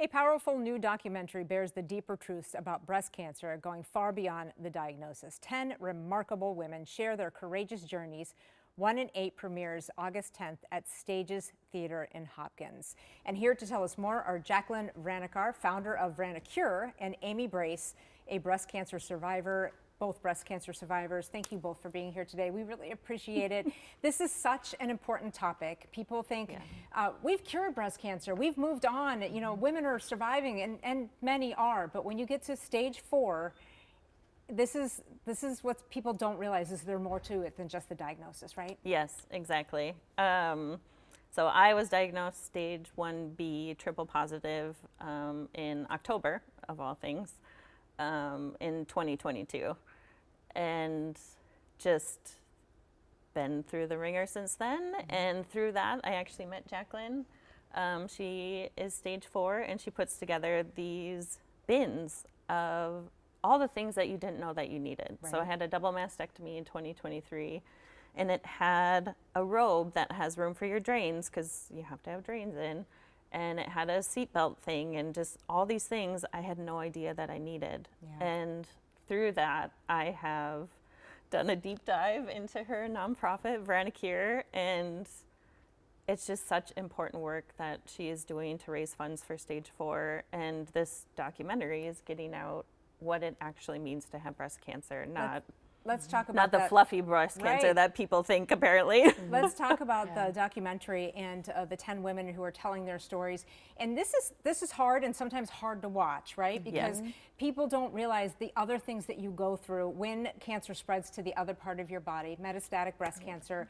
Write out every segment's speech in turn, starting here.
A powerful new documentary bears the deeper truths about breast cancer, going far beyond the diagnosis. 10 remarkable women share their courageous journeys. 1 in 8 premieres August 10th at Stages Theater in Hopkins. And here to tell us more are Jacqueline Vranecar, founder of Vranacure, and Amy Brace, a breast cancer survivor. Both breast cancer survivors. Thank you both for being here today. We really appreciate it. This is such an important topic. People think we've cured breast cancer, we've moved on, you know, women are surviving, and many are, but when you get to stage 4, this is what people don't realize, is there more to it than just the diagnosis, right? Yes, exactly. So I was diagnosed stage 1B triple positive in October, of all things, in 2022. And just been through the ringer since then. And through that, I actually met Jacqueline. She is stage 4, and she puts together these bins of all the things that you didn't know that you needed. Right. So I had a double mastectomy in 2023, and it had a robe that has room for your drains, because you have to have drains in, and it had a seatbelt thing, and just all these things I had no idea that I needed. Yeah. And through that, I have done a deep dive into her nonprofit, Vranacure, and it's just such important work that she is doing to raise funds for stage 4. And this documentary is getting out what it actually means to have breast cancer, Let's talk about not the fluffy breast cancer that people think, apparently. Let's talk about the documentary and the 10 women who are telling their stories. And this is hard, and sometimes hard to watch, right? Because people don't realize the other things that you go through when cancer spreads to the other part of your body, metastatic breast cancer.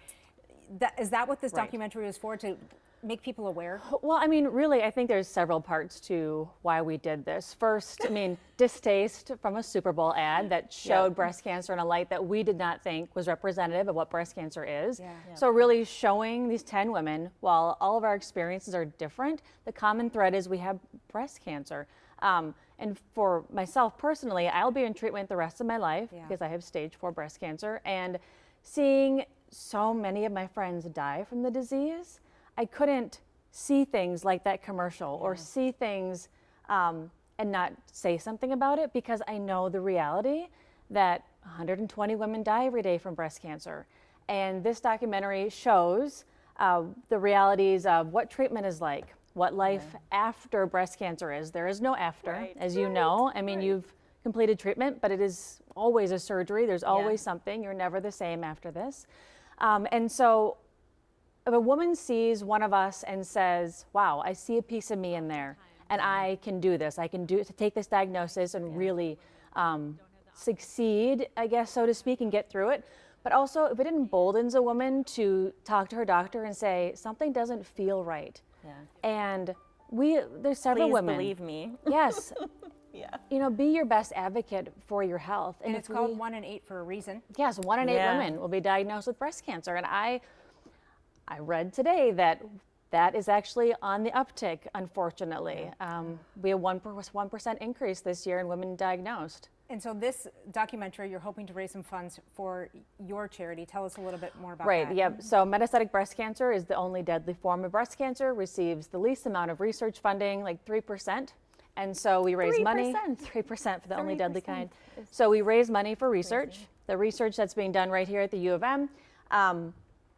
Is that what this documentary is for, to make people aware? Well, I mean, really, I think there's several parts to why we did this. First, I mean, distaste from a Super Bowl ad that showed breast cancer in a light that we did not think was representative of what breast cancer is. So really showing these 10 women, while all of our experiences are different, the common thread is we have breast cancer. And for myself personally, I'll be in treatment the rest of my life because I have stage 4 breast cancer. And seeing so many of my friends die from the disease, I couldn't see things like that commercial or see things and not say something about it, because I know the reality that 120 women die every day from breast cancer. And this documentary shows the realities of what treatment is like, what life after breast cancer is. There is no after, as you know. I mean, you've completed treatment, but it is always a surgery. There's always something. You're never the same after this. And so if a woman sees one of us and says, wow, I see a piece of me in there, and I can do this, I can take this diagnosis and really succeed, I guess, so to speak, and get through it. But also, if it emboldens a woman to talk to her doctor and say, something doesn't feel right. And there's several women. Please believe me. Yes. You know, be your best advocate for your health. And it's called 1 in 8 for a reason. Yes, 1 in 8 women will be diagnosed with breast cancer. And I read today that is actually on the uptick, unfortunately. We have 1% increase this year in women diagnosed. And so this documentary, you're hoping to raise some funds for your charity. Tell us a little bit more about that. Right, yep. So metastatic breast cancer is the only deadly form of breast cancer, receives the least amount of research funding, like 3%. And so we raise money, 3% for the only deadly kind. So we raise money for research, the research that's being done right here at the U of M.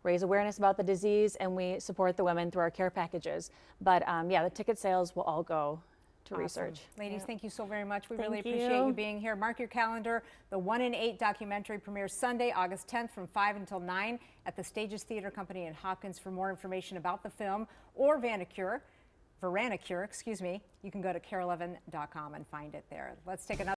Raise awareness about the disease, and we support the women through our care packages. But the ticket sales will all go to research. Ladies, thank you so very much. We really appreciate you being here. Mark your calendar. The 1 in 8 documentary premieres Sunday, August 10th from 5 until 9 at the Stages Theater Company in Hopkins. For more information about the film or Vranacure, you can go to care11.com and find it there. Let's take another